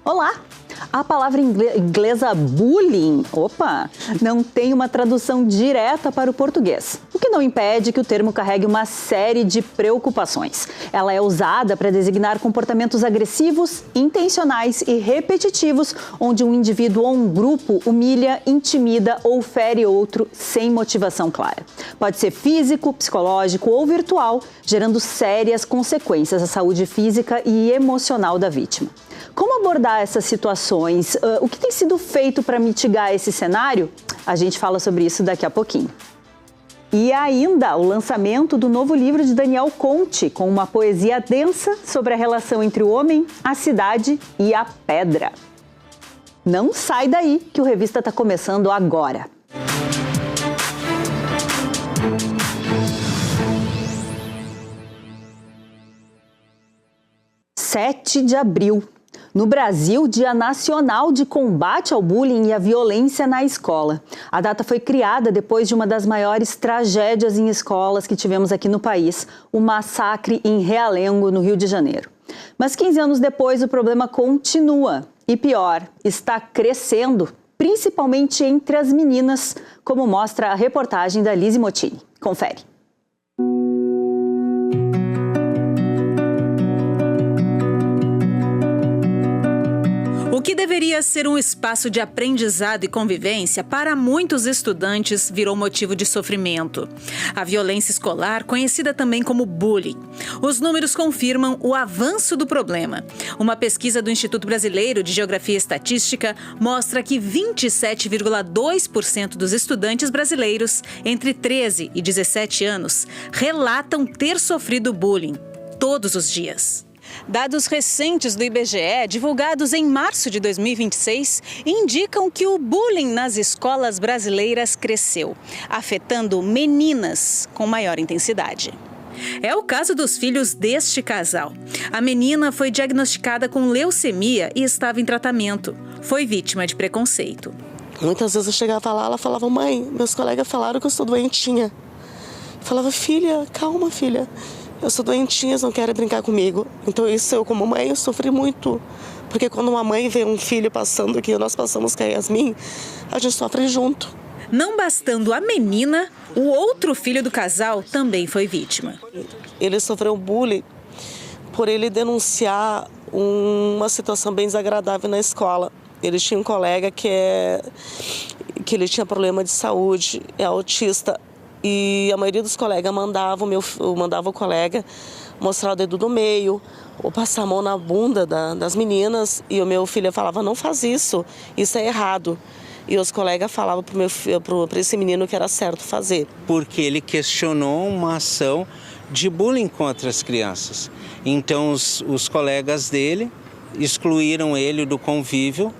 Olá! A palavra inglesa bullying, não tem uma tradução direta para o português, o que não impede que o termo carregue uma série de preocupações. Ela é usada para designar comportamentos agressivos, intencionais e repetitivos, onde um indivíduo ou um grupo humilha, intimida ou fere outro sem motivação clara. Pode ser físico, psicológico ou virtual, gerando sérias consequências à saúde física e emocional da vítima. Como abordar essas situações? O que tem sido feito para mitigar esse cenário? A gente fala sobre isso daqui a pouquinho. E ainda o lançamento do novo livro de Daniel Conte, com uma poesia densa sobre a relação entre o homem, a cidade e a pedra. Não sai daí que o Revista está começando agora. (7 de abril). No Brasil, Dia Nacional de Combate ao Bullying e à Violência na Escola. A data foi criada depois de uma das maiores tragédias em escolas que tivemos aqui no país, o massacre em Realengo, no Rio de Janeiro. Mas 15 anos depois, o problema continua. E pior, está crescendo, principalmente entre as meninas, como mostra a reportagem da Lise Mottini. Confere. O que deveria ser um espaço de aprendizado e convivência, para muitos estudantes virou motivo de sofrimento. A violência escolar, conhecida também como bullying. Os números confirmam o avanço do problema. Uma pesquisa do Instituto Brasileiro de Geografia e Estatística mostra que 27,2% dos estudantes brasileiros entre 13 e 17 anos relatam ter sofrido bullying todos os dias. Dados recentes do IBGE, divulgados em março de 2026, indicam que o bullying nas escolas brasileiras cresceu, afetando meninas com maior intensidade. É o caso dos filhos deste casal. A menina foi diagnosticada com leucemia e estava em tratamento. Foi vítima de preconceito. Muitas vezes eu chegava lá, ela falava: mãe, meus colegas falaram que eu estou doentinha. Eu falava: filha, calma, filha. Eu sou doentinha, eles não querem brincar comigo. Então isso, eu como mãe, eu sofri muito. Porque quando uma mãe vê um filho passando, que nós passamos com a Yasmin, a gente sofre junto. Não bastando a menina, o outro filho do casal também foi vítima. Ele sofreu bullying por ele denunciar uma situação bem desagradável na escola. Ele tinha um colega que ele tinha problema de saúde, é autista. E a maioria dos colegas mandava o colega mostrar o dedo do meio, ou passar a mão na bunda das meninas. E o meu filho falava: não faz isso, isso é errado. E os colegas falavam para esse menino que era certo fazer. Porque ele questionou uma ação de bullying contra as crianças. Então os colegas dele excluíram ele do convívio.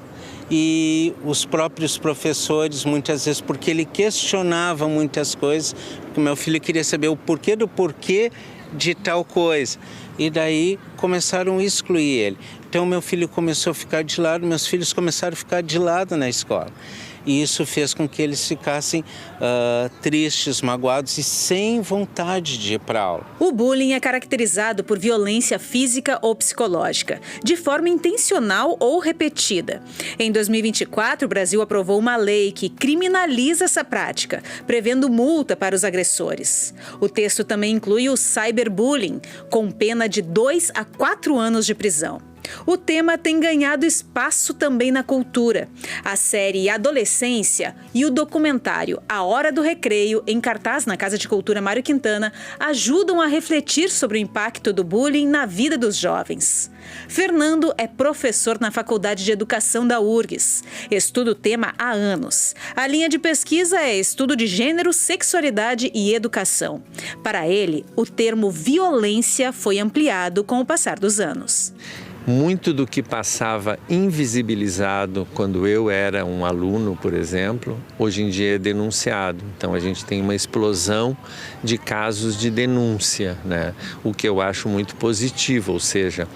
E os próprios professores, muitas vezes, porque ele questionava muitas coisas, porque o meu filho queria saber o porquê do porquê de tal coisa. E daí começaram a excluir ele. Então meu filho começou a ficar de lado, meus filhos começaram a ficar de lado na escola. E isso fez com que eles ficassem tristes, magoados e sem vontade de ir para a aula. O bullying é caracterizado por violência física ou psicológica, de forma intencional ou repetida. Em 2024, o Brasil aprovou uma lei que criminaliza essa prática, prevendo multa para os agressores. O texto também inclui o cyberbullying, com pena de 2 a 4 anos de prisão. O tema tem ganhado espaço também na cultura. A série Adolescência e o documentário A Hora do Recreio, em cartaz na Casa de Cultura Mário Quintana, ajudam a refletir sobre o impacto do bullying na vida dos jovens. Fernando é professor na Faculdade de Educação da URGS. Estuda o tema há anos. A linha de pesquisa é estudo de gênero, sexualidade e educação. Para ele, o termo violência foi ampliado com o passar dos anos. Muito do que passava invisibilizado quando eu era um aluno, por exemplo, hoje em dia é denunciado. Então a gente tem uma explosão de casos de denúncia, né? O que eu acho muito positivo, ou seja,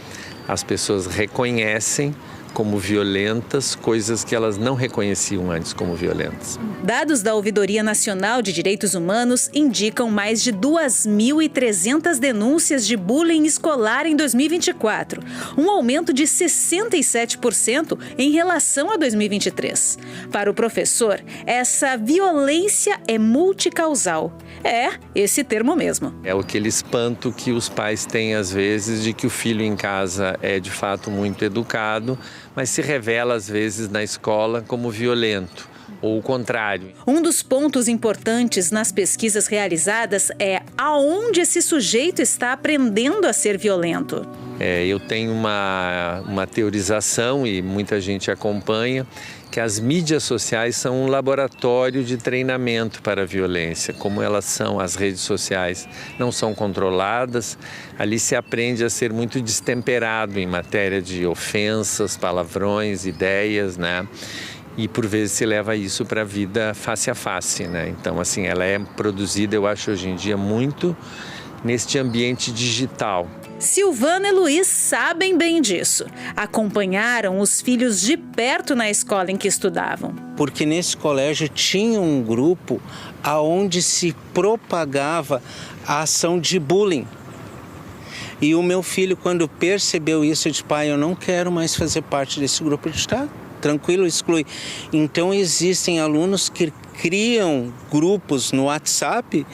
as pessoas reconhecem como violentas coisas que elas não reconheciam antes como violentas. Dados da Ouvidoria Nacional de Direitos Humanos indicam mais de 2.300 denúncias de bullying escolar em 2024, um aumento de 67% em relação a 2023. Para o professor, essa violência é multicausal. É esse termo mesmo. É aquele espanto que os pais têm às vezes de que o filho em casa é de fato muito educado, mas se revela às vezes na escola como violento, ou o contrário. Um dos pontos importantes nas pesquisas realizadas é aonde esse sujeito está aprendendo a ser violento. Eu tenho uma teorização, e muita gente acompanha, que as mídias sociais são um laboratório de treinamento para a violência. Como elas são, as redes sociais não são controladas, ali se aprende a ser muito destemperado em matéria de ofensas, palavrões, ideias, né? E por vezes se leva isso para a vida face a face, né? Então, assim, ela é produzida, eu acho, hoje em dia muito neste ambiente digital. Silvana e Luiz sabem bem disso. Acompanharam os filhos de perto na escola em que estudavam. Porque nesse colégio tinha um grupo aonde se propagava a ação de bullying. E o meu filho, quando percebeu isso, disse: pai, eu não quero mais fazer parte desse grupo. Eu disse: tá, tranquilo, exclui. Então existem alunos que criam grupos no WhatsApp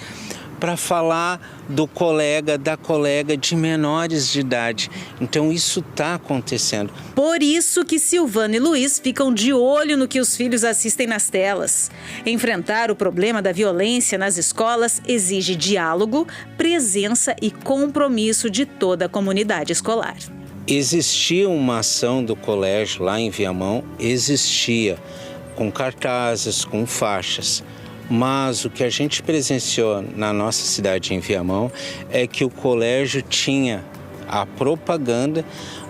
para falar do colega, da colega de menores de idade. Então isso está acontecendo. Por isso que Silvana e Luiz ficam de olho no que os filhos assistem nas telas. Enfrentar o problema da violência nas escolas exige diálogo, presença e compromisso de toda a comunidade escolar. Existia uma ação do colégio lá em Viamão, existia, com cartazes, com faixas. Mas o que a gente presenciou na nossa cidade em Viamão é que o colégio tinha a propaganda,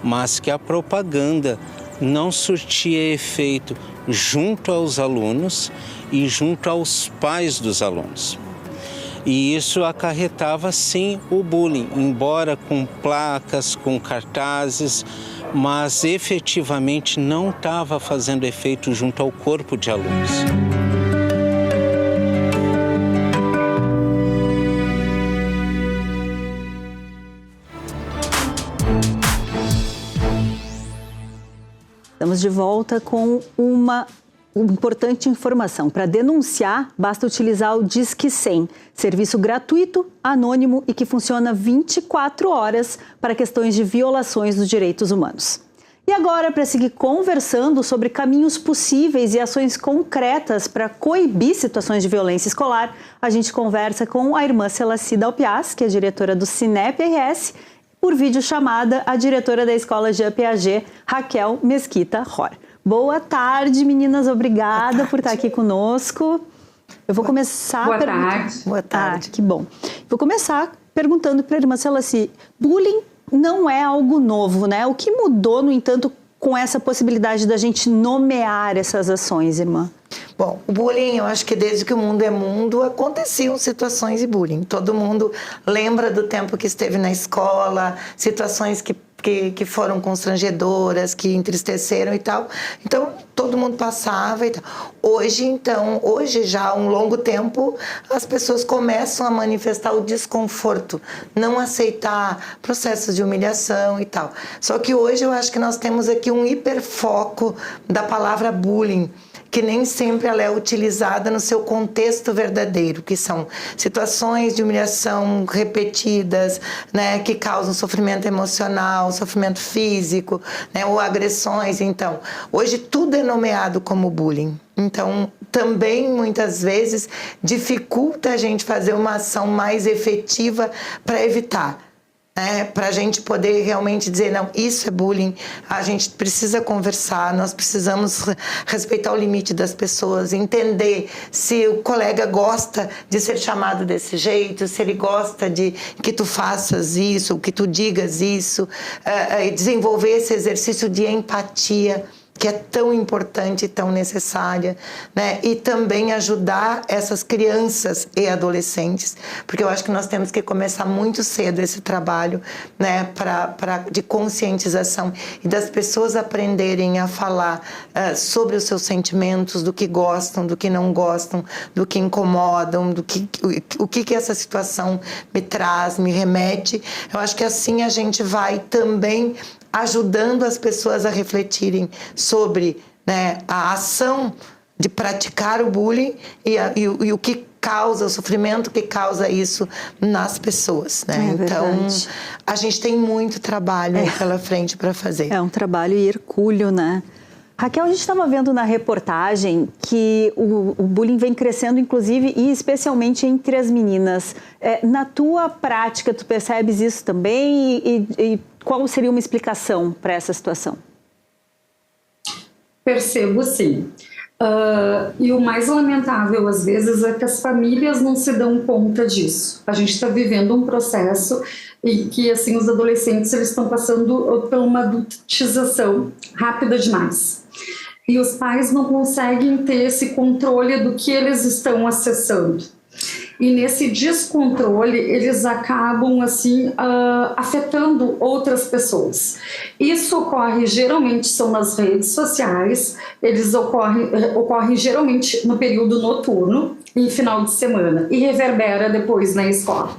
mas que a propaganda não surtia efeito junto aos alunos e junto aos pais dos alunos. E isso acarretava, sim, o bullying, embora com placas, com cartazes, mas efetivamente não estava fazendo efeito junto ao corpo de alunos. Estamos de volta com uma importante informação. Para denunciar, basta utilizar o Disque 100, serviço gratuito, anônimo e que funciona 24 horas para questões de violações dos direitos humanos. E agora, para seguir conversando sobre caminhos possíveis e ações concretas para coibir situações de violência escolar, a gente conversa com a irmã Celacida Alpiaz, que é diretora do Cinep-RS, por videochamada, a diretora da Escola Jean Piaget, Raquel Mesquita Ror. Boa tarde, meninas. Obrigada por estar aqui conosco. Eu vou começar... Boa tarde. Boa tarde. Que bom. Vou começar perguntando para a irmã Celacida. Bullying não é algo novo, né? O que mudou, no entanto, com essa possibilidade da gente nomear essas ações, irmã? Bom, o bullying, eu acho que desde que o mundo é mundo, aconteciam situações de bullying. Todo mundo lembra do tempo que esteve na escola, situações que foram constrangedoras, que entristeceram e tal. Então, todo mundo passava e tal. Hoje já há um longo tempo, as pessoas começam a manifestar o desconforto, não aceitar processos de humilhação e tal. Só que hoje eu acho que nós temos aqui um hiperfoco da palavra bullying, que nem sempre ela é utilizada no seu contexto verdadeiro, que são situações de humilhação repetidas, né, que causam sofrimento emocional, sofrimento físico, né, ou agressões. Então, hoje tudo é nomeado como bullying. Então, também, muitas vezes, dificulta a gente fazer uma ação mais efetiva para evitar. Para a gente poder realmente dizer, não, isso é bullying, a gente precisa conversar, nós precisamos respeitar o limite das pessoas, entender se o colega gosta de ser chamado desse jeito, se ele gosta de que tu faças isso, que tu digas isso, desenvolver esse exercício de empatia. que é tão importante e tão necessária, né? E também ajudar essas crianças e adolescentes, porque eu acho que nós temos que começar muito cedo esse trabalho, né? De conscientização e das pessoas aprenderem a falar sobre os seus sentimentos, do que gostam, do que não gostam, do que incomodam, o que essa situação me traz, me remete. Eu acho que assim a gente vai também ajudando as pessoas a refletirem sobre, né, a ação de praticar o bullying e o que causa, o sofrimento que causa isso nas pessoas, né? Então, a gente tem muito trabalho aí pela frente para fazer. É um trabalho hercúleo, né? Raquel, a gente estava vendo na reportagem que o bullying vem crescendo, inclusive, e especialmente entre as meninas. Na tua prática, tu percebes isso também? E qual seria uma explicação para essa situação? Percebo, sim. E o mais lamentável, às vezes, é que as famílias não se dão conta disso. A gente está vivendo um processo em que, assim, os adolescentes eles estão passando por uma adultização rápida demais. E os pais não conseguem ter esse controle do que eles estão acessando. E nesse descontrole, eles acabam, assim, afetando outras pessoas. Isso ocorre, geralmente, são nas redes sociais, eles ocorrem geralmente no período noturno e final de semana, e reverbera depois na escola.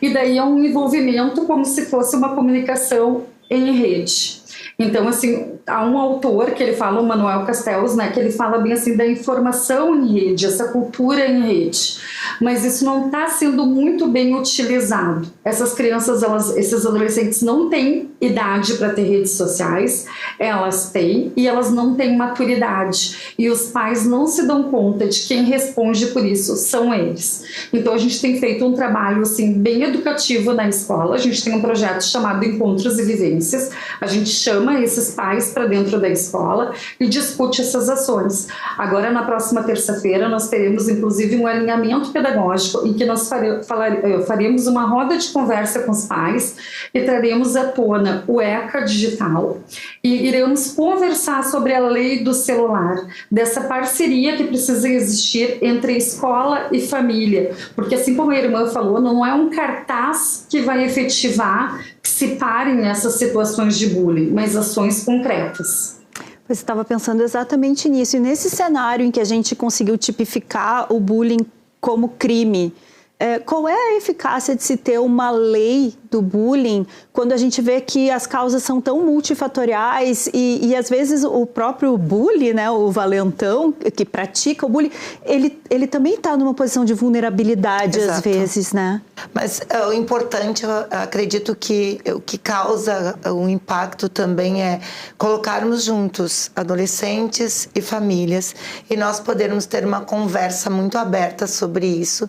E daí é um envolvimento como se fosse uma comunicação em rede. Então, assim, há um autor que ele fala, o Manuel Castells, né, que ele fala bem assim da informação em rede, essa cultura em rede. Mas isso não está sendo muito bem utilizado. Essas crianças, esses adolescentes não têm idade para ter redes sociais, elas têm e elas não têm maturidade. E os pais não se dão conta de quem responde por isso são eles. Então, a gente tem feito um trabalho, assim, bem educativo na escola. A gente tem um projeto chamado Encontros e Vivências. A gente chama esses pais para dentro da escola e discute essas ações. Agora, na próxima terça-feira, nós teremos, inclusive, um alinhamento pedagógico em que nós faremos uma roda de conversa com os pais e traremos à tona o ECA digital e iremos conversar sobre a lei do celular, dessa parceria que precisa existir entre escola e família, porque, assim como a irmã falou, não é um cartaz que vai efetivar que se parem essas situações de bullying, mas ações concretas. Pois estava pensando exatamente nisso. E nesse cenário em que a gente conseguiu tipificar o bullying como crime, qual é a eficácia de se ter uma lei do bullying quando a gente vê que as causas são tão multifatoriais e às vezes o próprio bully, né, o valentão que pratica o bullying, ele também está numa posição de vulnerabilidade. Exato. Às vezes, né? Mas o importante, eu acredito que o que causa o impacto também é colocarmos juntos adolescentes e famílias e nós podermos ter uma conversa muito aberta sobre isso,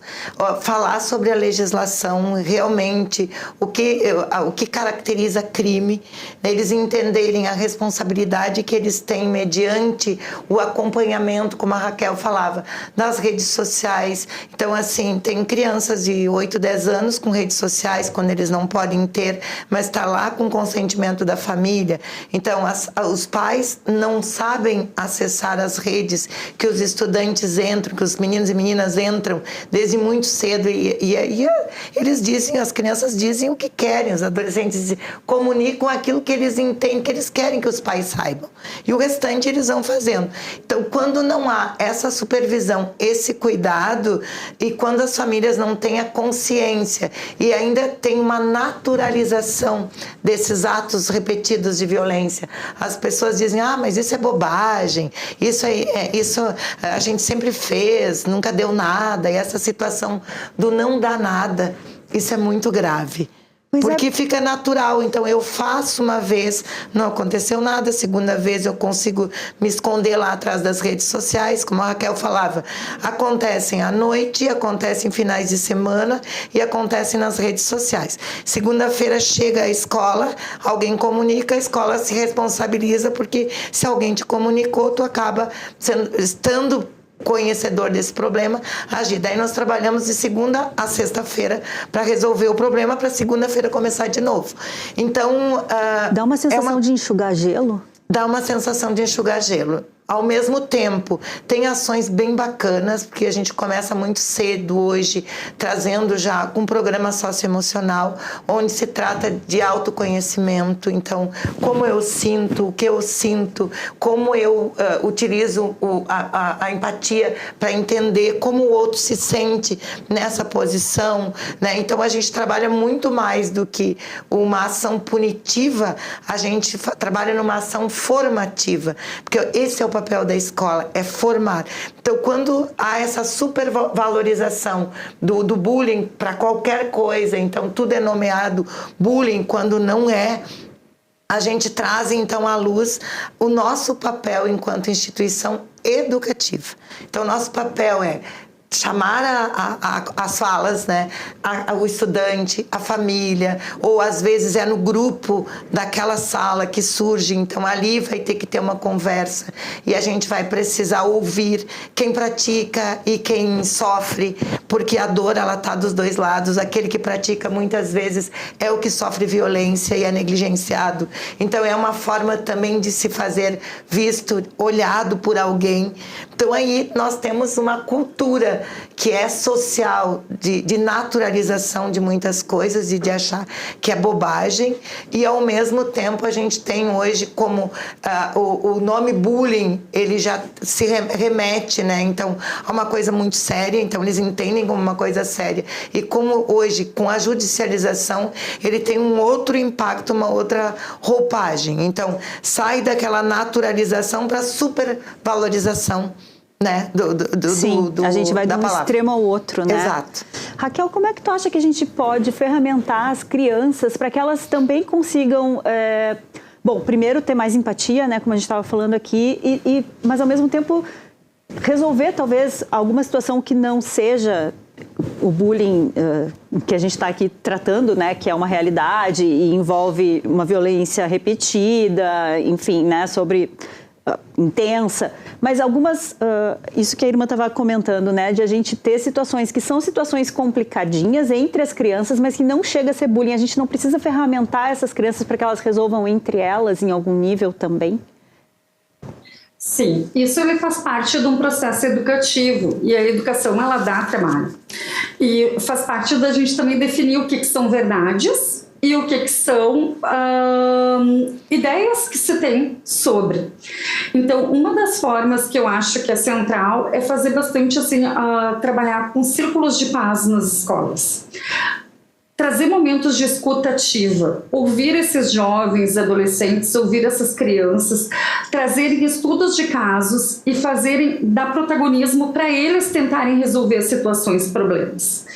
falar sobre a legislação, realmente o que caracteriza crime, eles entenderem a responsabilidade que eles têm mediante o acompanhamento, como a Raquel falava, nas redes sociais. Então, assim, tem crianças de 8, 10 anos com redes sociais, quando eles não podem ter, mas está lá com consentimento da família. Então, os pais não sabem acessar as redes que os estudantes entram, que os meninos e meninas entram desde muito cedo e eles dizem, as crianças dizem o que querem, os adolescentes comunicam aquilo que eles entendem, que eles querem que os pais saibam. E o restante eles vão fazendo. Então, quando não há essa supervisão, esse cuidado, e quando as famílias não têm a consciência e ainda tem uma naturalização desses atos repetidos de violência, as pessoas dizem, mas isso é bobagem, isso a gente sempre fez, nunca deu nada, e essa situação do não dar nada, isso é muito grave. Porque fica natural, então eu faço uma vez, não aconteceu nada, segunda vez eu consigo me esconder lá atrás das redes sociais, como a Raquel falava, acontecem à noite, acontecem em finais de semana e acontecem nas redes sociais. Segunda-feira chega a escola, alguém comunica, a escola se responsabiliza, porque se alguém te comunicou, tu acaba estando conhecedor desse problema, agir. Daí nós trabalhamos de segunda a sexta-feira para resolver o problema, para segunda-feira começar de novo. Então... Dá uma sensação de enxugar gelo? dá uma sensação de enxugar gelo. Ao mesmo tempo, tem ações bem bacanas, porque a gente começa muito cedo hoje, trazendo já um programa socioemocional, onde se trata de autoconhecimento. Então, como eu sinto, o que eu sinto, como eu utilizo a empatia para entender como o outro se sente nessa posição, né? Então, a gente trabalha muito mais do que uma ação punitiva, a gente trabalha numa ação formativa, porque esse é o papel da escola, é formar. Então, quando há essa supervalorização do bullying para qualquer coisa, então tudo é nomeado bullying quando não é, a gente traz então à luz o nosso papel enquanto instituição educativa. Então, nosso papel é chamar as falas, né? O estudante, a família, ou às vezes é no grupo daquela sala que surge, então ali vai ter que ter uma conversa e a gente vai precisar ouvir quem pratica e quem sofre, porque a dor ela tá dos dois lados. Aquele que pratica muitas vezes é o que sofre violência e é negligenciado. Então é uma forma também de se fazer visto, olhado por alguém. Então aí nós temos uma cultura que é social, de naturalização de muitas coisas e de achar que é bobagem, e ao mesmo tempo a gente tem hoje como o nome bullying, ele já se remete, né? Então, a uma coisa muito séria, então eles entendem como uma coisa séria, e como hoje, com a judicialização, ele tem um outro impacto, uma outra roupagem, então sai daquela naturalização para supervalorização, né? Sim, a gente vai de um extremo ao outro, né? Exato. Raquel, como é que tu acha que a gente pode ferramentar as crianças para que elas também consigam, bom, primeiro ter mais empatia, né? Como a gente estava falando aqui, mas ao mesmo tempo resolver talvez alguma situação que não seja o bullying que a gente está aqui tratando, né? Que é uma realidade e envolve uma violência repetida, enfim, né? Intensa, mas algumas, isso que a irmã estava comentando, né, de a gente ter situações que são situações complicadinhas entre as crianças, mas que não chega a ser bullying. A gente não precisa ferramentar essas crianças para que elas resolvam entre elas em algum nível também? Sim, isso ele faz parte de um processo educativo, e a educação ela dá trabalho. E faz parte da gente também definir o que são verdades e o que são ideias que se tem sobre. Então, uma das formas que eu acho que é central é fazer bastante assim, trabalhar com círculos de paz nas escolas. Trazer momentos de escuta ativa, ouvir esses jovens, adolescentes, ouvir essas crianças, trazerem estudos de casos e dar protagonismo para eles tentarem resolver situações, problemas.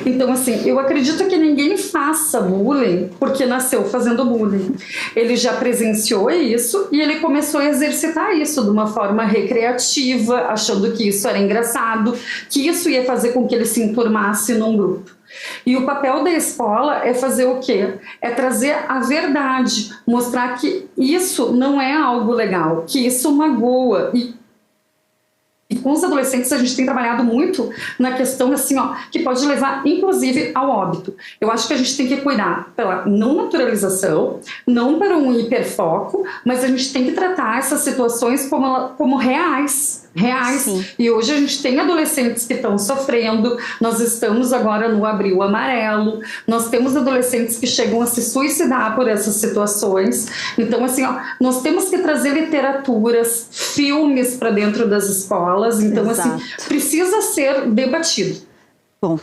Então, assim, eu acredito que ninguém faça bullying porque nasceu fazendo bullying. Ele já presenciou isso e ele começou a exercitar isso de uma forma recreativa, achando que isso era engraçado, que isso ia fazer com que ele se enturmasse num grupo. E o papel da escola é fazer o quê? É trazer a verdade, mostrar que isso não é algo legal, que isso magoa. E com os adolescentes a gente tem trabalhado muito na questão assim, que pode levar inclusive ao óbito. Eu acho que a gente tem que cuidar pela não naturalização, não para um hiperfoco, mas a gente tem que tratar essas situações como reais. Sim. E hoje a gente tem adolescentes que estão sofrendo, nós estamos agora no Abril Amarelo, nós temos adolescentes que chegam a se suicidar por essas situações. Então, assim, nós temos que trazer literaturas, filmes para dentro das escolas. Então, Exato. assim, precisa ser debatido. Bom,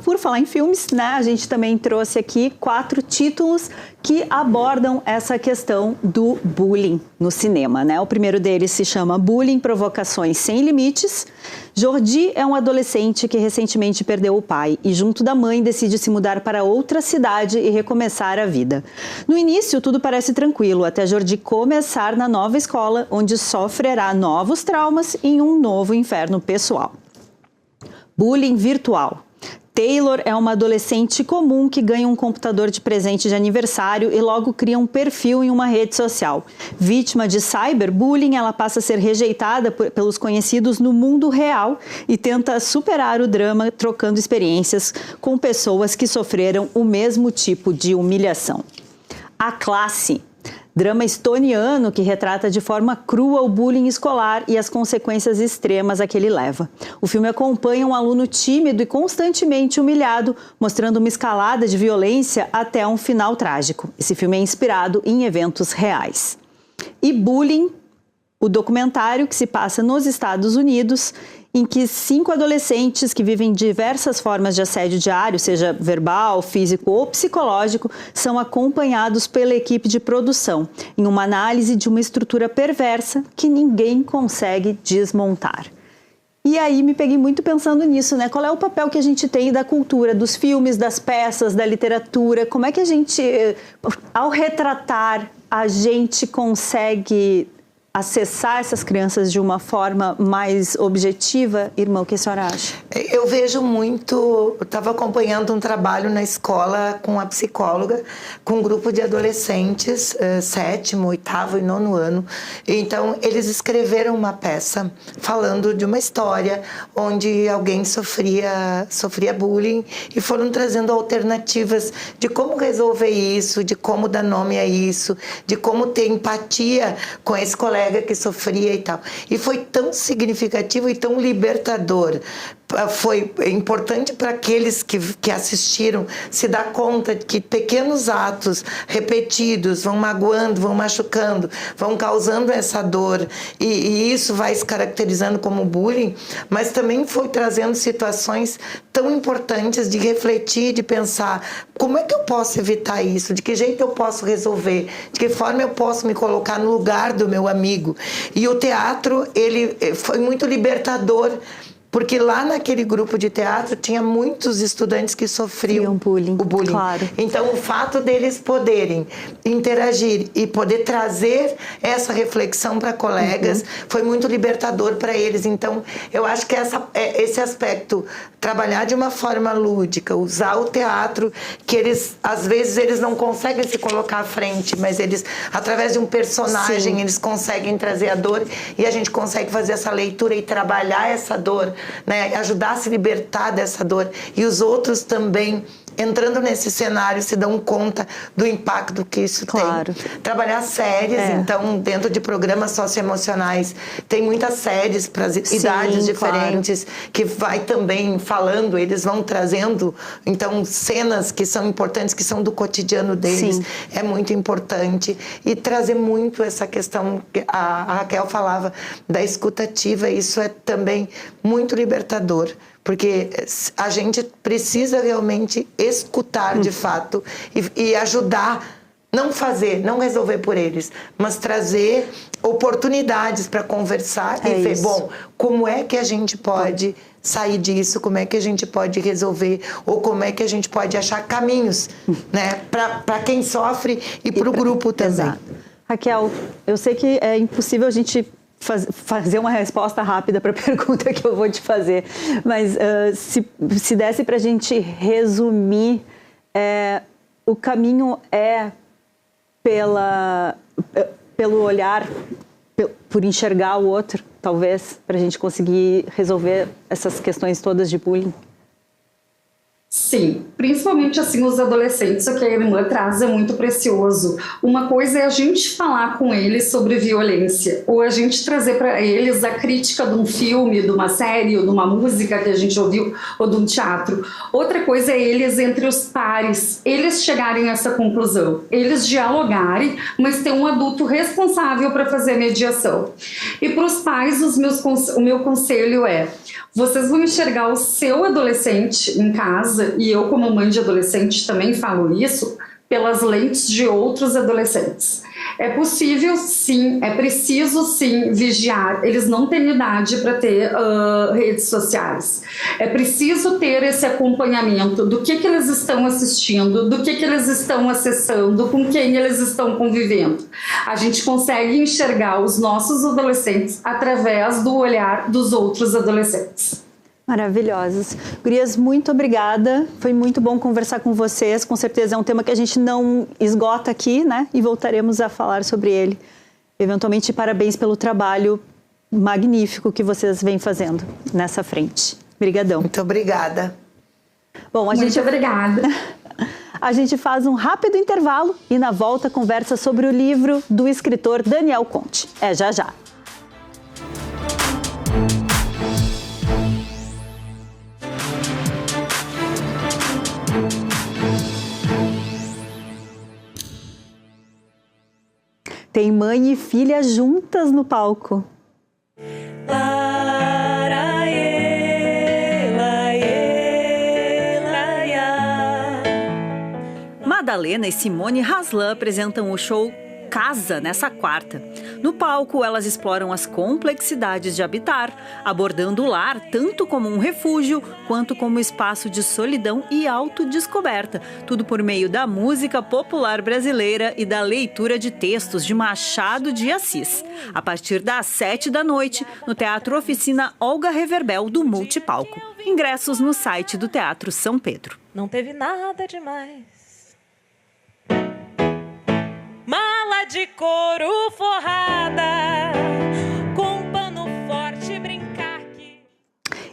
por falar em filmes, né, a gente também trouxe aqui 4 títulos que abordam essa questão do bullying no cinema, né? O primeiro deles se chama Bullying, Provocações Sem Limites. Jordi é um adolescente que recentemente perdeu o pai e, junto da mãe, decide se mudar para outra cidade e recomeçar a vida. No início, tudo parece tranquilo, até Jordi começar na nova escola, onde sofrerá novos traumas em um novo inferno pessoal. Bullying virtual. Taylor é uma adolescente comum que ganha um computador de presente de aniversário e logo cria um perfil em uma rede social. Vítima de cyberbullying, ela passa a ser rejeitada pelos conhecidos no mundo real e tenta superar o drama trocando experiências com pessoas que sofreram o mesmo tipo de humilhação. A Classe. Drama estoniano que retrata de forma crua o bullying escolar e as consequências extremas a que ele leva. O filme acompanha um aluno tímido e constantemente humilhado, mostrando uma escalada de violência até um final trágico. Esse filme é inspirado em eventos reais. E Bullying, o documentário que se passa nos Estados Unidos, em que 5 adolescentes que vivem diversas formas de assédio diário, seja verbal, físico ou psicológico, são acompanhados pela equipe de produção, em uma análise de uma estrutura perversa que ninguém consegue desmontar. E aí me peguei muito pensando nisso, né? Qual é o papel que a gente tem da cultura, dos filmes, das peças, da literatura? Como é que a gente, ao retratar, a gente consegue acessar essas crianças de uma forma mais objetiva? Irmã, o que a senhora acha? Eu vejo muito, eu estava acompanhando um trabalho na escola com a psicóloga, com um grupo de adolescentes, 7º, 8º e 9º ano. Então, eles escreveram uma peça falando de uma história onde alguém sofria bullying e foram trazendo alternativas de como resolver isso, de como dar nome a isso, de como ter empatia com esse colega que sofria e tal. E foi tão significativo e tão libertador. Foi importante para aqueles que assistiram se dar conta de que pequenos atos repetidos vão magoando, vão machucando, vão causando essa dor e isso vai se caracterizando como bullying, mas também foi trazendo situações tão importantes de refletir, de pensar como é que eu posso evitar isso, de que jeito eu posso resolver, de que forma eu posso me colocar no lugar do meu amigo. E o teatro, ele foi muito libertador, porque lá naquele grupo de teatro tinha muitos estudantes que sofriam o bullying. Claro. Então, o fato deles poderem interagir e poder trazer essa reflexão para colegas foi muito libertador para eles. Então, eu acho que esse aspecto, trabalhar de uma forma lúdica, usar o teatro, que eles, às vezes, eles não conseguem se colocar à frente, mas eles, através de um personagem, Sim, eles conseguem trazer a dor e a gente consegue fazer essa leitura e trabalhar essa dor, né? Ajudar a se libertar dessa dor. E os outros também, entrando nesse cenário, se dão conta do impacto que isso tem. Trabalhar séries, então, dentro de programas socioemocionais, tem muitas séries para as idades diferentes, que vai também falando, eles vão trazendo, então, cenas que são importantes, que são do cotidiano deles. Sim. É muito importante. E trazer muito essa questão, a Raquel falava, da escutativa, isso é também muito libertador. Porque a gente precisa realmente escutar de fato e ajudar, não fazer, não resolver por eles, mas trazer oportunidades para conversar e ver, bom, como é que a gente pode sair disso, como é que a gente pode resolver, ou como é que a gente pode achar caminhos, né, para quem sofre e para o grupo também. Exato. Raquel, eu sei que é impossível a gente fazer uma resposta rápida para a pergunta que eu vou te fazer, mas se desse para a gente resumir, o caminho é pelo olhar, por enxergar o outro, talvez, para a gente conseguir resolver essas questões todas de bullying? Sim, principalmente assim os adolescentes, o que a irmã traz é muito precioso. Uma coisa é a gente falar com eles sobre violência, ou a gente trazer para eles a crítica de um filme, de uma série, ou de uma música que a gente ouviu, ou de um teatro. Outra coisa é eles, entre os pares, eles chegarem a essa conclusão, eles dialogarem, mas ter um adulto responsável para fazer a mediação. E para os pais, o meu conselho é: vocês vão enxergar o seu adolescente em casa, e eu como mãe de adolescente também falo isso, pelas lentes de outros adolescentes. É possível sim, é preciso sim vigiar, eles não têm idade para ter redes sociais. É preciso ter esse acompanhamento do que eles estão assistindo, do que eles estão acessando, com quem eles estão convivendo. A gente consegue enxergar os nossos adolescentes através do olhar dos outros adolescentes. Maravilhosas. Gurias, muito obrigada. Foi muito bom conversar com vocês. Com certeza é um tema que a gente não esgota aqui, né? E voltaremos a falar sobre ele. Eventualmente, parabéns pelo trabalho magnífico que vocês vêm fazendo nessa frente. Obrigadão. Muito obrigada. Bom, Muito obrigada. A gente faz um rápido intervalo e na volta conversa sobre o livro do escritor Daniel Conte. É já já. Tem mãe e filha juntas no palco. Madalena e Simone Haslan apresentam o show Casa nessa quarta. No palco, elas exploram as complexidades de habitar, abordando o lar tanto como um refúgio, quanto como espaço de solidão e autodescoberta. Tudo por meio da música popular brasileira e da leitura de textos de Machado de Assis. A partir das 19h, no Teatro Oficina Olga Reverbel, do Multipalco. Ingressos no site do Teatro São Pedro. Não teve nada demais. Mala de couro forrada, com pano forte brincar que...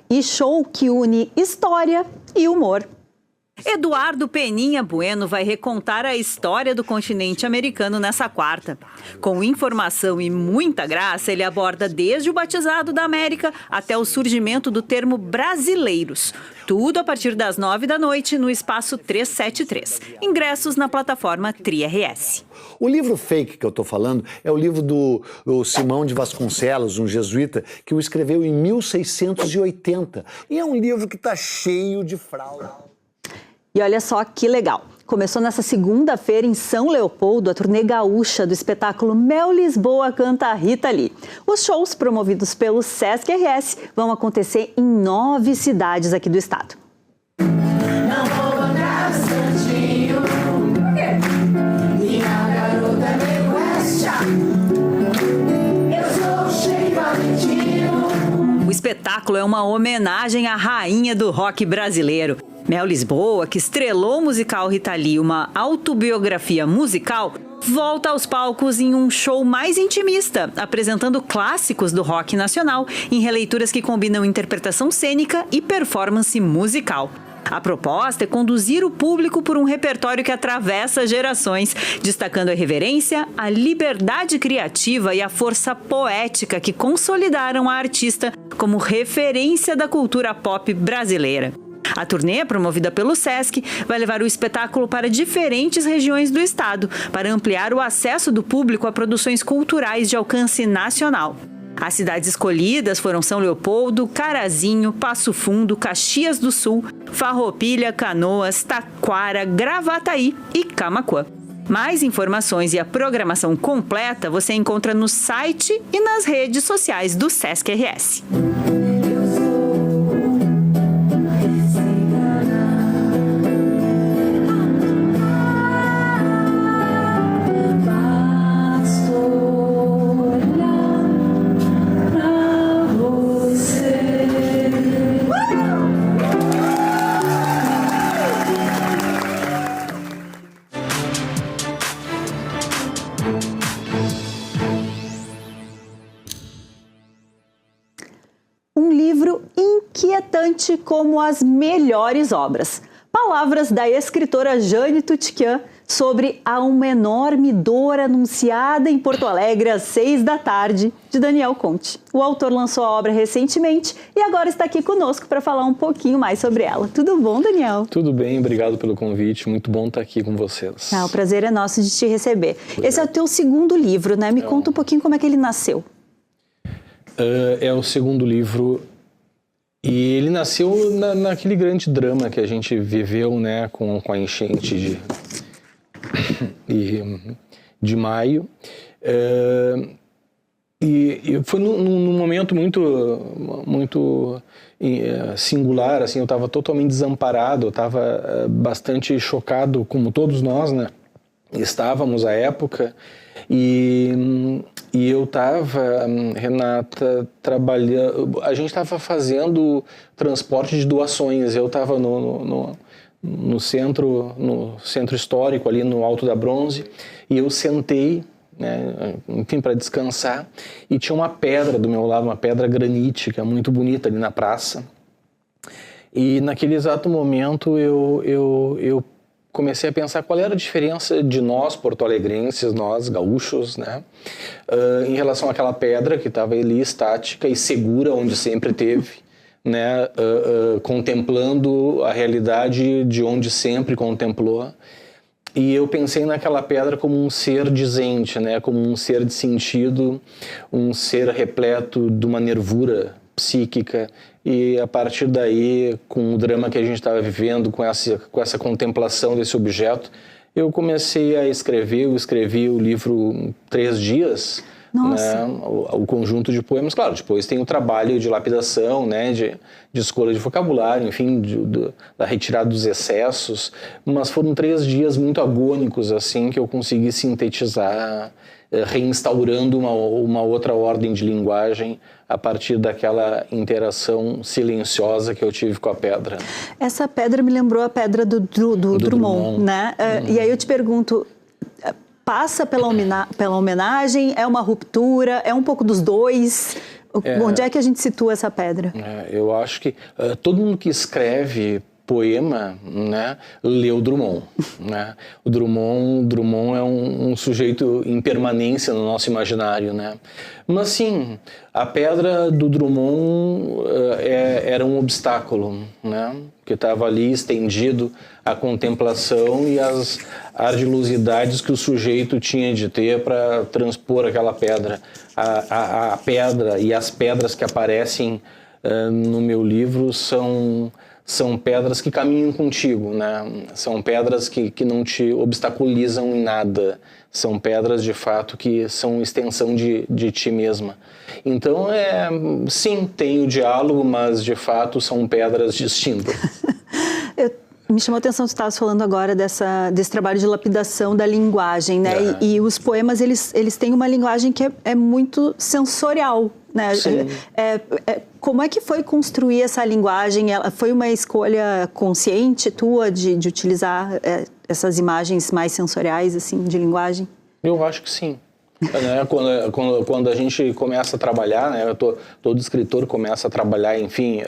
E show que une história e humor. Eduardo Peninha Bueno vai recontar a história do continente americano nessa quarta. Com informação e muita graça, ele aborda desde o batizado da América até o surgimento do termo brasileiros. Tudo a partir das 21h no Espaço 373. Ingressos na plataforma TriRS. O livro fake que eu estou falando é o livro do Simão de Vasconcelos, um jesuíta, que o escreveu em 1680. E é um livro que está cheio de fraude. E olha só que legal. Começou nessa segunda-feira em São Leopoldo a turnê gaúcha do espetáculo Mel Lisboa Canta Rita Lee. Os shows promovidos pelo Sesc RS vão acontecer em 9 cidades aqui do estado. Não vou andar santinho, minha garota eu sou cheio valentino. O espetáculo é uma homenagem à rainha do rock brasileiro. Mel Lisboa, que estrelou o musical Rita Lee, uma autobiografia musical, volta aos palcos em um show mais intimista, apresentando clássicos do rock nacional em releituras que combinam interpretação cênica e performance musical. A proposta é conduzir o público por um repertório que atravessa gerações, destacando a irreverência, a liberdade criativa e a força poética que consolidaram a artista como referência da cultura pop brasileira. A turnê, promovida pelo Sesc, vai levar o espetáculo para diferentes regiões do estado, para ampliar o acesso do público a produções culturais de alcance nacional. As cidades escolhidas foram São Leopoldo, Carazinho, Passo Fundo, Caxias do Sul, Farroupilha, Canoas, Taquara, Gravataí e Camaquã. Mais informações e a programação completa você encontra no site e nas redes sociais do Sesc RS. Um livro inquietante como as melhores obras. Palavras da escritora Jane Tutiquian sobre uma enorme dor anunciada em Porto Alegre às 18h, de Daniel Conte. O autor lançou a obra recentemente e agora está aqui conosco para falar um pouquinho mais sobre ela. Tudo bom, Daniel? Tudo bem, obrigado pelo convite. Muito bom estar aqui com vocês. O prazer é nosso de te receber. Esse é o teu segundo livro, né? Me conta um pouquinho como é que ele nasceu. É o segundo livro e ele nasceu naquele grande drama que a gente viveu, né, com a enchente de maio. E foi num momento muito singular, assim, eu estava totalmente desamparado, eu estava bastante chocado, como todos nós, né? Estávamos à época, e eu estava, Renata, trabalhando, a gente estava fazendo transporte de doações, eu estava no centro histórico, ali no Alto da Bronze, e eu sentei, né, enfim, para descansar, e tinha uma pedra do meu lado, uma pedra granítica muito bonita ali na praça, e naquele exato momento eu comecei a pensar qual era a diferença de nós, porto-alegrenses, nós, gaúchos, né, em relação àquela pedra que estava ali estática e segura onde sempre teve, né, contemplando a realidade de onde sempre contemplou. E eu pensei naquela pedra como um ser dizente, né, como um ser de sentido, um ser repleto de uma nervura psíquica. E a partir daí, com o drama que a gente estava vivendo, com essa contemplação desse objeto, eu comecei a escrever. Eu escrevi o livro em 3 dias, né, o conjunto de poemas. Claro, depois tem o trabalho de lapidação, né, de escolha de vocabulário, enfim, da retirada dos excessos, mas foram 3 dias muito agônicos, assim, que eu consegui sintetizar, reinstaurando uma outra ordem de linguagem a partir daquela interação silenciosa que eu tive com a pedra. Essa pedra me lembrou a pedra do Drummond, né? E aí eu te pergunto, passa pela homenagem, é uma ruptura, é um pouco dos dois? Onde é que a gente situa essa pedra? Eu acho que todo mundo que escreve poema, né, leu Drummond, né? O Drummond é um sujeito em permanência no nosso imaginário, né? Mas sim, a pedra do Drummond era um obstáculo, né, que estava ali estendido à contemplação e às ardilosidades que o sujeito tinha de ter para transpor aquela pedra. A pedra e as pedras que aparecem no meu livro são pedras que caminham contigo, né? São pedras que não te obstaculizam em nada. São pedras, de fato, que são extensão de ti mesma. Então, sim, tem o diálogo, mas, de fato, são pedras distintas. Me chamou a atenção, tu estavas falando agora desse trabalho de lapidação da linguagem, né? E os poemas, eles têm uma linguagem que é muito sensorial, né? Como é que foi construir essa linguagem? Foi uma escolha consciente tua de utilizar essas imagens mais sensoriais, assim, de linguagem? Eu acho que sim. Quando a gente começa a trabalhar, né, todo escritor começa a trabalhar, enfim,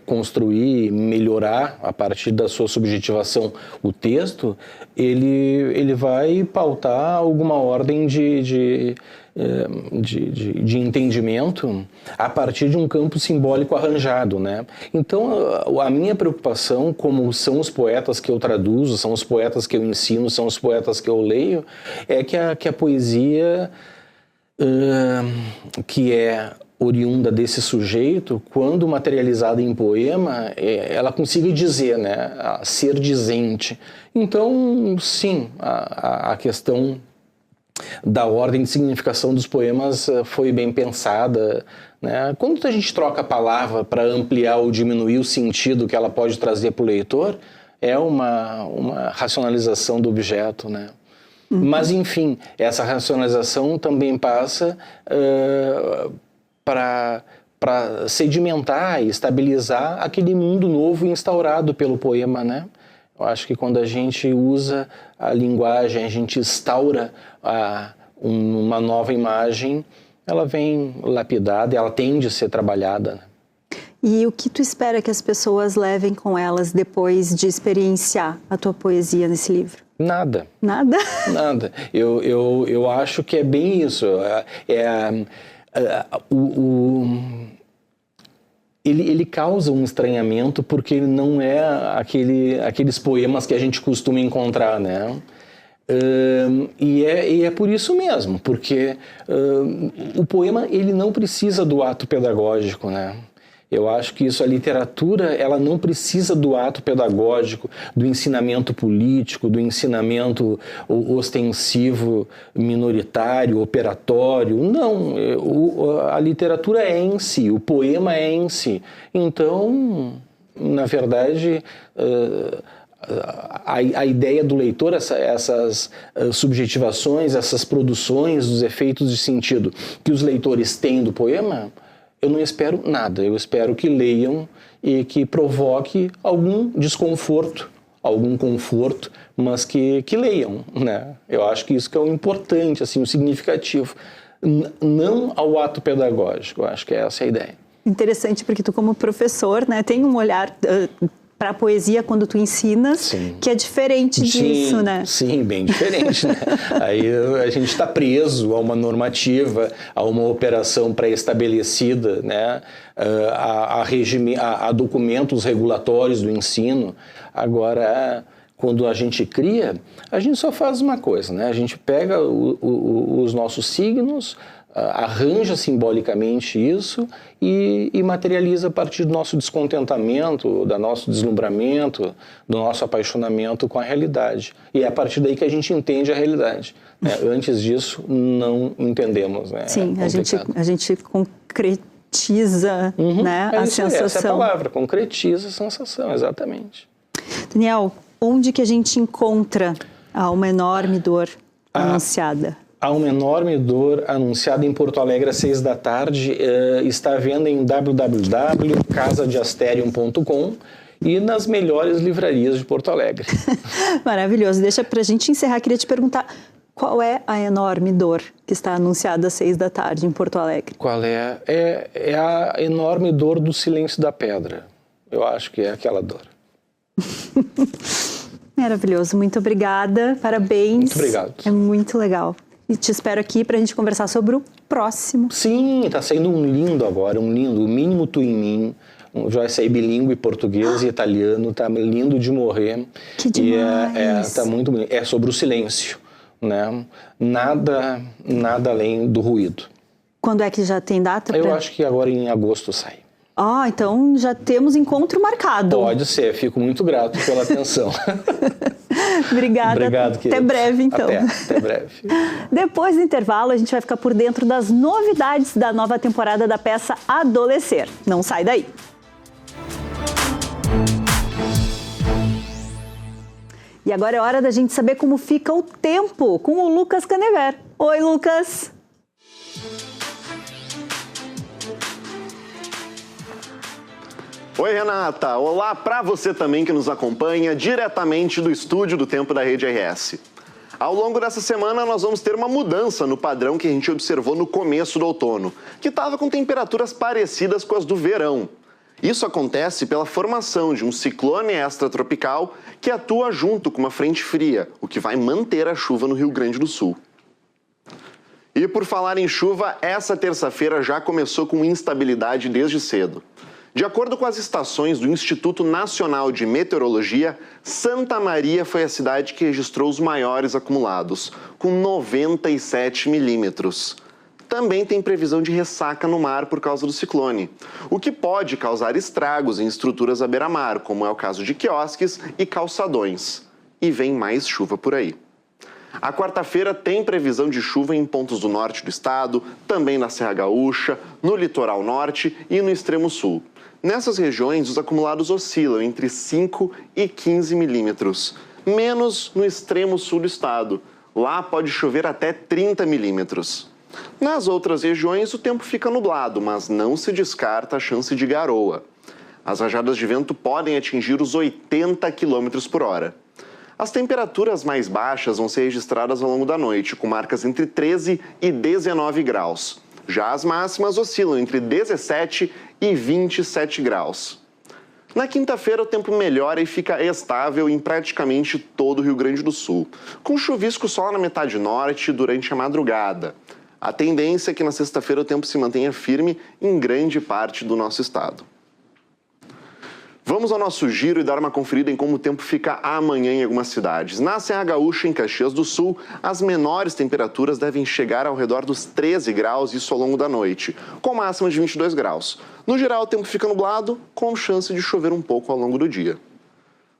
construir, melhorar a partir da sua subjetivação o texto, ele vai pautar alguma ordem de entendimento a partir de um campo simbólico arranjado, né? Então, a minha preocupação, como são os poetas que eu traduzo, são os poetas que eu ensino, são os poetas que eu leio, é que a poesia que é oriunda desse sujeito, quando materializada em poema, ela consiga dizer, né? Ser dizente. Então, sim, a questão da ordem de significação dos poemas foi bem pensada, né? Quando a gente troca a palavra para ampliar ou diminuir o sentido que ela pode trazer para o leitor, é uma racionalização do objeto, né? Mas, enfim, essa racionalização também passa para sedimentar e estabilizar aquele mundo novo instaurado pelo poema, né? Eu acho que quando a gente usa a linguagem, a gente instaura uma nova imagem, ela vem lapidada, ela tende a ser trabalhada, né? E o que tu espera que as pessoas levem com elas depois de experienciar a tua poesia nesse livro? Nada. Nada? Nada. Eu acho que é bem isso. Ele causa um estranhamento porque ele não é aqueles poemas que a gente costuma encontrar, né? E é por isso mesmo, porque o poema ele não precisa do ato pedagógico, né? Eu acho que a literatura, ela não precisa do ato pedagógico, do ensinamento político, do ensinamento ostensivo, minoritário, operatório. Não, a literatura é em si, o poema é em si. Então, na verdade, a ideia do leitor, essas subjetivações, essas produções dos efeitos de sentido que os leitores têm do poema, eu não espero nada. Eu espero que leiam e que provoque algum desconforto, algum conforto, mas que leiam, né? Eu acho que isso que é o importante, assim, o significativo. Não ao ato pedagógico, eu acho que essa é a ideia. Interessante, porque tu como professor, né, tem um olhar para a poesia quando tu ensinas, Sim. que é diferente disso, né? Sim, bem diferente, né? Aí a gente está preso a uma normativa, a uma operação pré-estabelecida, né? A documentos regulatórios do ensino. Agora, quando a gente cria, a gente só faz uma coisa, né? A gente pega os nossos signos, arranja simbolicamente isso e materializa a partir do nosso descontentamento, do nosso deslumbramento, do nosso apaixonamento com a realidade. E é a partir daí que a gente entende a realidade, né? Antes disso, não entendemos, né? Sim, a gente concretiza, né, a sensação. Essa é a palavra, concretiza a sensação, exatamente. Daniel, onde que a gente encontra a Uma Enorme Dor anunciada? Há Uma Enorme Dor anunciada em Porto Alegre às 6 da tarde, está à venda em www.casadeasterium.com e nas melhores livrarias de Porto Alegre. Maravilhoso. Deixa pra gente encerrar, queria te perguntar, qual é a enorme dor que está anunciada às 6 da tarde em Porto Alegre? Qual é? É a enorme dor do silêncio da pedra. Eu acho que é aquela dor. Maravilhoso, muito obrigada, parabéns. Muito obrigado. É muito legal. E te espero aqui para a gente conversar sobre o próximo. Sim, está saindo um lindo agora, um lindo, o mínimo tu em mim. Já saí bilíngue, português e italiano, tá lindo de morrer. Que demais. E tá muito bonito. É sobre o silêncio, né? Nada além do ruído. Quando é que já tem data? Eu acho que agora em agosto sai. Então já temos encontro marcado. Pode ser, fico muito grato pela atenção. Obrigada. Obrigado, querido. Até breve, então. Até breve. Depois do intervalo, a gente vai ficar por dentro das novidades da nova temporada da peça Adolescer. Não sai daí. E agora é hora da gente saber como fica o tempo com o Lucas Canever. Oi, Lucas! Oi, Renata. Olá para você também que nos acompanha diretamente do estúdio do Tempo da Rede RS. Ao longo dessa semana, nós vamos ter uma mudança no padrão que a gente observou no começo do outono, que estava com temperaturas parecidas com as do verão. Isso acontece pela formação de um ciclone extratropical que atua junto com uma frente fria, o que vai manter a chuva no Rio Grande do Sul. E por falar em chuva, essa terça-feira já começou com instabilidade desde cedo. De acordo com as estações do Instituto Nacional de Meteorologia, Santa Maria foi a cidade que registrou os maiores acumulados, com 97 milímetros. Também tem previsão de ressaca no mar por causa do ciclone, o que pode causar estragos em estruturas à beira-mar, como é o caso de quiosques e calçadões. E vem mais chuva por aí. A quarta-feira tem previsão de chuva em pontos do norte do estado, também na Serra Gaúcha, no litoral norte e no extremo sul. Nessas regiões, os acumulados oscilam entre 5 e 15 milímetros, menos no extremo sul do estado. Lá pode chover até 30 milímetros. Nas outras regiões, o tempo fica nublado, mas não se descarta a chance de garoa. As rajadas de vento podem atingir os 80 km por hora. As temperaturas mais baixas vão ser registradas ao longo da noite, com marcas entre 13 e 19 graus. Já as máximas oscilam entre 17 e 27 graus. Na quinta-feira, o tempo melhora e fica estável em praticamente todo o Rio Grande do Sul, com chuvisco só na metade norte durante a madrugada. A tendência é que na sexta-feira o tempo se mantenha firme em grande parte do nosso estado. Vamos ao nosso giro e dar uma conferida em como o tempo fica amanhã em algumas cidades. Na Serra Gaúcha, em Caxias do Sul, as menores temperaturas devem chegar ao redor dos 13 graus, isso ao longo da noite, com máxima de 22 graus. No geral, o tempo fica nublado, com chance de chover um pouco ao longo do dia.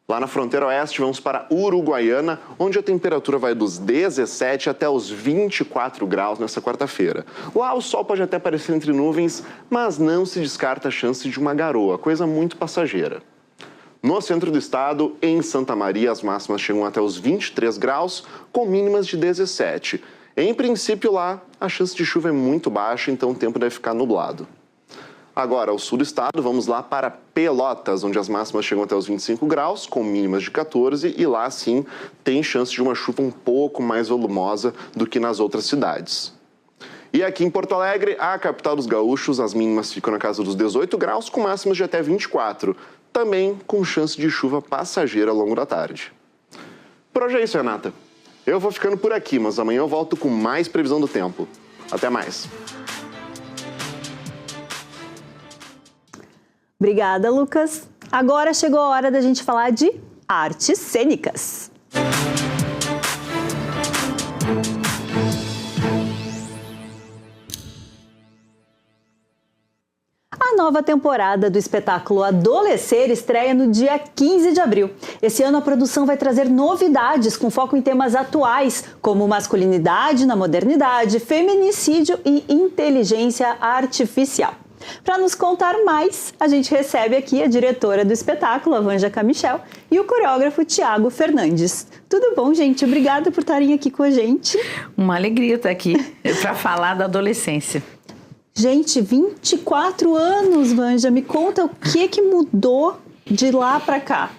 Lá na fronteira oeste, vamos para Uruguaiana, onde a temperatura vai dos 17 até os 24 graus nessa quarta-feira. Lá o sol pode até aparecer entre nuvens, mas não se descarta a chance de uma garoa, coisa muito passageira. No centro do estado, em Santa Maria, as máximas chegam até os 23 graus, com mínimas de 17. Em princípio lá, a chance de chuva é muito baixa, então o tempo deve ficar nublado. Agora, ao sul do estado, vamos lá para Pelotas, onde as máximas chegam até os 25 graus, com mínimas de 14, e lá, sim, tem chance de uma chuva um pouco mais volumosa do que nas outras cidades. E aqui em Porto Alegre, a capital dos gaúchos, as mínimas ficam na casa dos 18 graus, com máximas de até 24. também com chance de chuva passageira ao longo da tarde. Por hoje é isso, Renata. Eu vou ficando por aqui, mas amanhã eu volto com mais previsão do tempo. Até mais. Obrigada, Lucas. Agora chegou a hora da gente falar de artes cênicas. A nova temporada do espetáculo Adolescer estreia no dia 15 de abril. Esse ano a produção vai trazer novidades com foco em temas atuais, como masculinidade na modernidade, feminicídio e inteligência artificial. Para nos contar mais, a gente recebe aqui a diretora do espetáculo, a Vanja Camichel, e o coreógrafo Thiago Fernandes. Tudo bom, gente? Obrigada por estarem aqui com a gente. Uma alegria estar aqui para falar da adolescência. Gente, 24 anos, Vanja. Me conta o que mudou de lá para cá.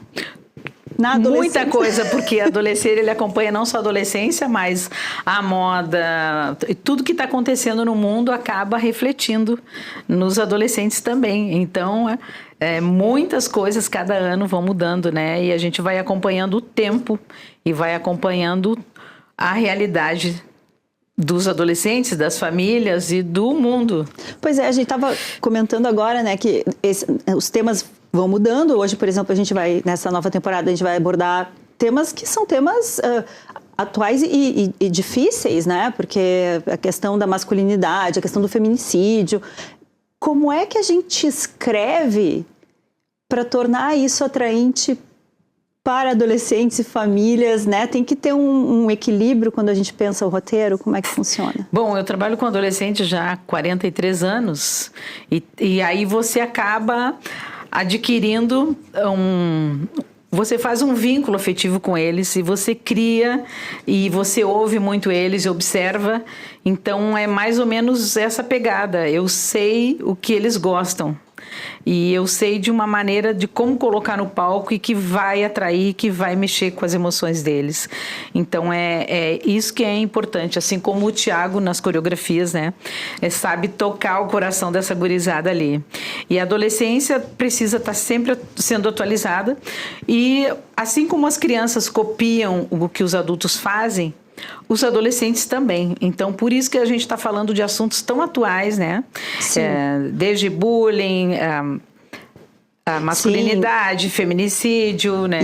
Muita coisa, porque Adolescer, ele acompanha não só a adolescência, mas a moda, tudo que está acontecendo no mundo acaba refletindo nos adolescentes também. Então, muitas coisas cada ano vão mudando, né? E a gente vai acompanhando o tempo e vai acompanhando a realidade dos adolescentes, das famílias e do mundo. Pois é, a gente estava comentando agora, né, que os temas vão mudando. Hoje, por exemplo, nessa nova temporada, a gente vai abordar temas que são temas atuais e difíceis, né? Porque a questão da masculinidade, a questão do feminicídio. Como é que a gente escreve para tornar isso atraente para adolescentes e famílias, né? Tem que ter um equilíbrio quando a gente pensa o roteiro. Como é que funciona? Bom, eu trabalho com adolescente já há 43 anos e aí você acaba adquirindo você faz um vínculo afetivo com eles e você cria e você ouve muito eles e observa. Então é mais ou menos essa pegada. Eu sei o que eles gostam. E eu sei de uma maneira de como colocar no palco e que vai atrair, que vai mexer com as emoções deles. Então é isso que é importante, assim como o Thiago nas coreografias, né? Sabe tocar o coração dessa gurizada ali. E a adolescência precisa estar sempre sendo atualizada. E assim como as crianças copiam o que os adultos fazem, os adolescentes também. Então, por isso que a gente está falando de assuntos tão atuais, né? Desde bullying, a masculinidade, feminicídio, né?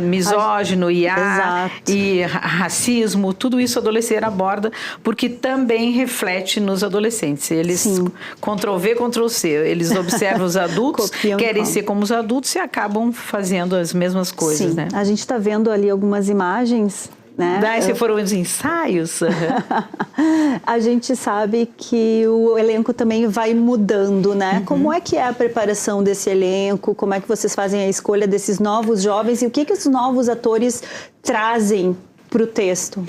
Misógino, IA e racismo, tudo isso o Adolescer aborda, porque também reflete nos adolescentes. Eles, Ctrl-V, Ctrl-C, eles observam os adultos, querem ser como os adultos e acabam fazendo as mesmas coisas, né? A gente está vendo ali algumas imagens, né? Daí foram os ensaios. A gente sabe que o elenco também vai mudando, né? Como é que é a preparação desse elenco? Como é que vocês fazem a escolha desses novos jovens? E o que os novos atores trazem para o texto?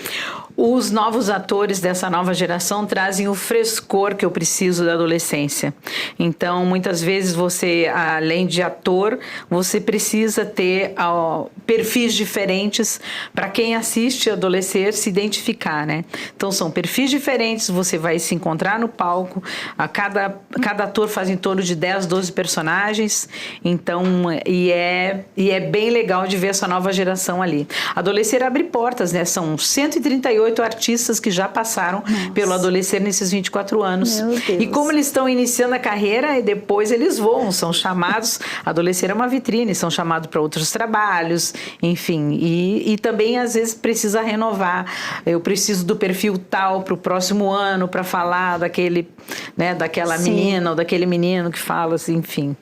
Os novos atores dessa nova geração trazem o frescor que eu preciso da adolescência. Então, muitas vezes você, além de ator, você precisa ter perfis diferentes para quem assiste Adolescer se identificar, né? Então, são perfis diferentes, você vai se encontrar no palco, cada ator faz em torno de 10, 12 personagens, então, e é bem legal de ver essa nova geração ali. Adolescer abre portas, né? São 138 artistas que já passaram pelo Adolescer nesses 24 anos. E como eles estão iniciando a carreira, e depois eles voam, são chamados, Adolescer é uma vitrine, são chamados para outros trabalhos, enfim. E também, às vezes, precisa renovar. Eu preciso do perfil tal para o próximo ano, para falar daquela menina ou daquele menino que fala, assim, enfim.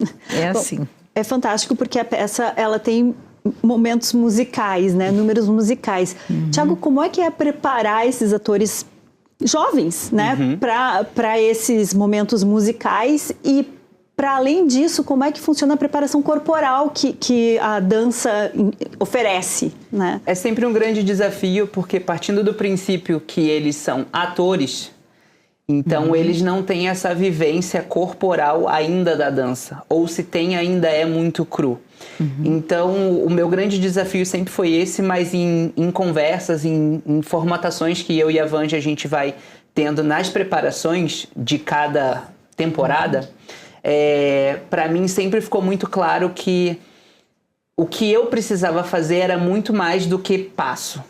Assim. É fantástico porque a peça, ela tem momentos musicais, né? Números musicais. Thiago, como é que é preparar esses atores jovens, né? Para esses momentos musicais e, para além disso, como é que funciona a preparação corporal que a dança oferece, né? É sempre um grande desafio, porque partindo do princípio que eles são atores, então eles não têm essa vivência corporal ainda da dança, ou se tem ainda é muito cru. Então o meu grande desafio sempre foi esse, mas em conversas, em formatações que eu e a Vanja a gente vai tendo nas preparações de cada temporada, Para mim sempre ficou muito claro que o que eu precisava fazer era muito mais do que passo.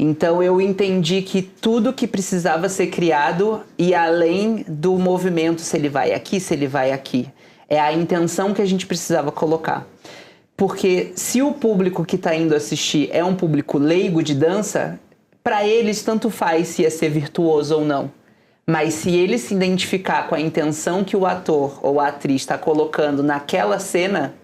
Então eu entendi que tudo que precisava ser criado ia além do movimento, se ele vai aqui, se ele vai aqui. É a intenção que a gente precisava colocar. Porque se o público que está indo assistir é um público leigo de dança, para eles tanto faz se ia ser virtuoso ou não. Mas se ele se identificar com a intenção que o ator ou a atriz está colocando naquela cena,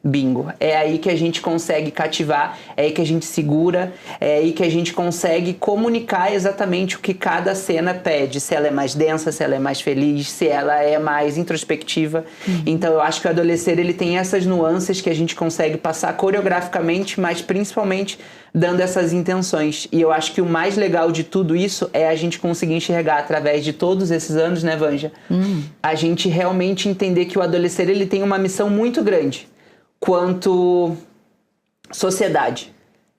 bingo. É aí que a gente consegue cativar, é aí que a gente segura, é aí que a gente consegue comunicar exatamente o que cada cena pede. Se ela é mais densa, se ela é mais feliz, se ela é mais introspectiva. Então eu acho que o Adolescer, ele tem essas nuances que a gente consegue passar coreograficamente, mas principalmente dando essas intenções. E eu acho que o mais legal de tudo isso é a gente conseguir enxergar através de todos esses anos, né, Vanja? A gente realmente entender que o Adolescer, ele tem uma missão muito grande quanto sociedade,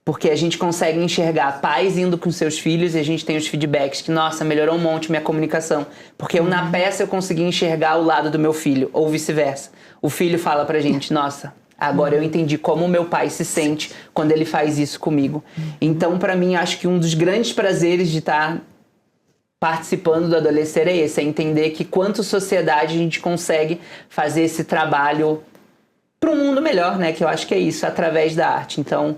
porque a gente consegue enxergar pais indo com seus filhos e a gente tem os feedbacks que, nossa, melhorou um monte minha comunicação, porque na peça eu consegui enxergar o lado do meu filho, ou vice-versa. O filho fala pra gente, nossa, agora eu entendi como o meu pai se sente quando ele faz isso comigo. Então, pra mim, acho que um dos grandes prazeres de estar participando do Adolescer é esse, é entender que quanto sociedade a gente consegue fazer esse trabalho para um mundo melhor, né? Que eu acho que é isso, através da arte. Então,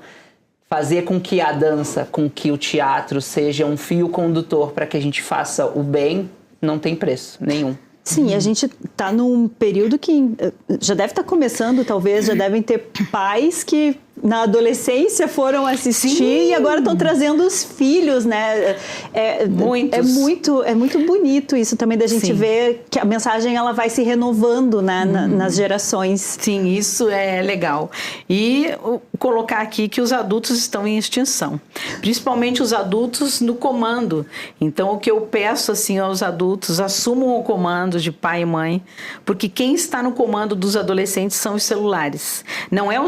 fazer com que a dança, com que o teatro seja um fio condutor para que a gente faça o bem, não tem preço nenhum. Sim, a gente está num período que já deve estar começando, talvez, já devem ter pais que na adolescência foram assistir e agora estão trazendo os filhos, né? É muito bonito isso também da gente ver que a mensagem ela vai se renovando, né, nas gerações. Sim, isso é legal. E colocar aqui que os adultos estão em extinção, principalmente os adultos no comando. Então o que eu peço assim aos adultos, assumam o comando de pai e mãe, porque quem está no comando dos adolescentes são os celulares. Não é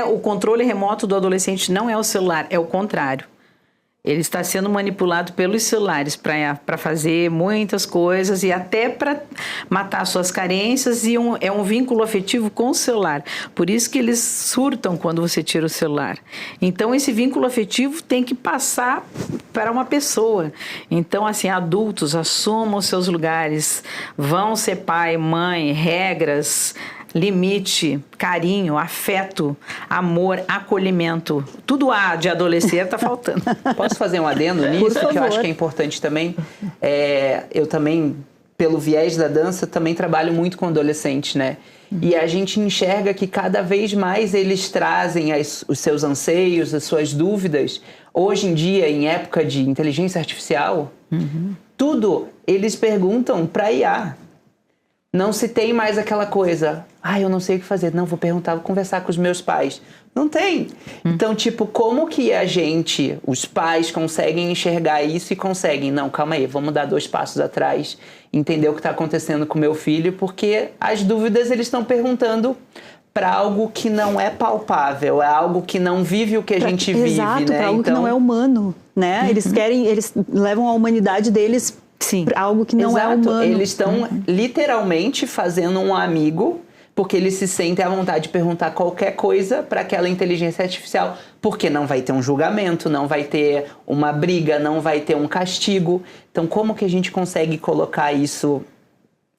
o controle remoto do adolescente, não é o celular, é o contrário. Ele está sendo manipulado pelos celulares para fazer muitas coisas e até para matar suas carências, e é um vínculo afetivo com o celular. Por isso que eles surtam quando você tira o celular. Então, esse vínculo afetivo tem que passar para uma pessoa. Então, assim, adultos, assumam os seus lugares, vão ser pai, mãe, regras, limite, carinho, afeto, amor, acolhimento. Tudo há de adolescer está faltando. Posso fazer um adendo nisso, que eu acho que é importante também? Eu também, pelo viés da dança, também trabalho muito com adolescentes, né? E a gente enxerga que cada vez mais eles trazem os seus anseios, as suas dúvidas. Hoje em dia, em época de inteligência artificial, tudo eles perguntam para IA. Não se tem mais aquela coisa, eu não sei o que fazer, não, vou perguntar, vou conversar com os meus pais. Não tem. Então, tipo, como que os pais conseguem enxergar isso e conseguem? Não, calma aí, vamos dar 2 passos atrás, entender o que está acontecendo com meu filho, porque as dúvidas eles estão perguntando para algo que não é palpável, é algo que não vive o que a gente vive, exato, né? Para algo que não é humano, né? Eles levam a humanidade deles para algo que não é humano. Eles estão literalmente fazendo um amigo, porque eles se sentem à vontade de perguntar qualquer coisa para aquela inteligência artificial, porque não vai ter um julgamento, não vai ter uma briga, não vai ter um castigo. Então, como que a gente consegue colocar isso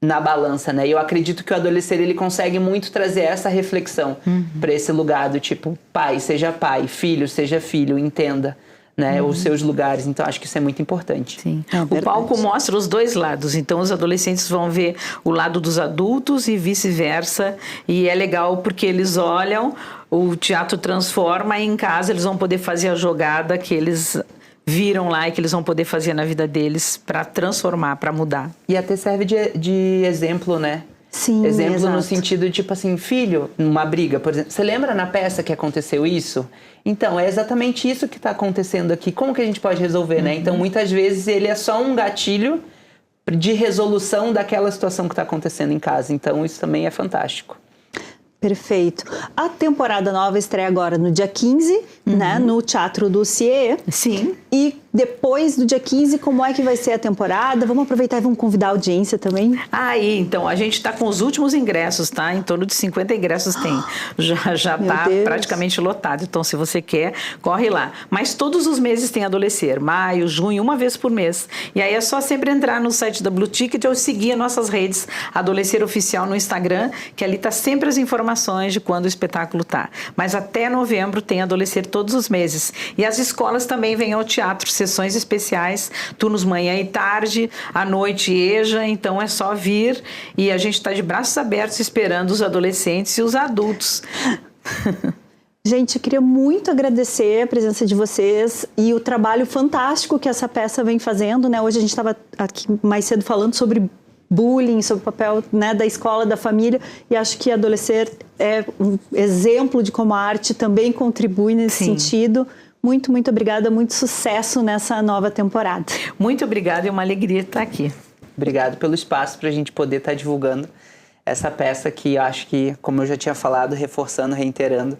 na balança, né? E eu acredito que o Adolescer, ele consegue muito trazer essa reflexão para esse lugar do tipo, pai, seja pai, filho, seja filho, entenda, né, os seus lugares. Então acho que isso é muito importante. Sim. O palco mostra os dois lados, então os adolescentes vão ver o lado dos adultos e vice-versa, e é legal porque eles olham, o teatro transforma, e em casa eles vão poder fazer a jogada que eles viram lá e que eles vão poder fazer na vida deles para transformar, para mudar. E até serve de exemplo, né? Sim, exemplo exato. No sentido de, tipo assim, filho, numa briga, por exemplo, você lembra na peça que aconteceu isso? Então, é exatamente isso que está acontecendo aqui. Como que a gente pode resolver, né? Então, muitas vezes, ele é só um gatilho de resolução daquela situação que está acontecendo em casa. Então, isso também é fantástico. Perfeito. A temporada nova estreia agora no dia 15 né, no Teatro do CIE. Sim. E depois do dia 15, como é que vai ser a temporada? Vamos aproveitar e vamos convidar a audiência também? Aí, então, a gente está com os últimos ingressos, tá? Em torno de 50 ingressos tem. Já está praticamente lotado. Então, se você quer, corre lá. Mas todos os meses tem Adolescer. Maio, junho, uma vez por mês. E aí é só sempre entrar no site da Blue Ticket ou seguir as nossas redes Adolescer Oficial no Instagram, que ali tá sempre as informações de quando o espetáculo tá. Mas até novembro tem Adolescer todos os meses. E as escolas também vêm ao teatro, sessões especiais, turnos manhã e tarde, à noite EJA, então é só vir e a gente está de braços abertos esperando os adolescentes e os adultos. Gente, eu queria muito agradecer a presença de vocês e o trabalho fantástico que essa peça vem fazendo, né? Hoje a gente estava aqui mais cedo falando sobre bullying, sobre o papel, né, da escola, da família, e acho que Adolescer é um exemplo de como a arte também contribui nesse sentido. Muito, muito obrigada, muito sucesso nessa nova temporada. Muito obrigada, é uma alegria estar aqui. Obrigado pelo espaço para a gente poder estar divulgando essa peça que eu acho que, como eu já tinha falado, reforçando, reiterando,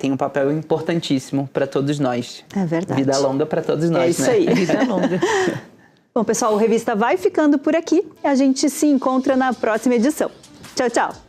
tem um papel importantíssimo para todos nós. É verdade. Vida longa para todos nós, né? É isso aí. Vida longa. Bom, pessoal, o Revista vai ficando por aqui. A gente se encontra na próxima edição. Tchau, tchau.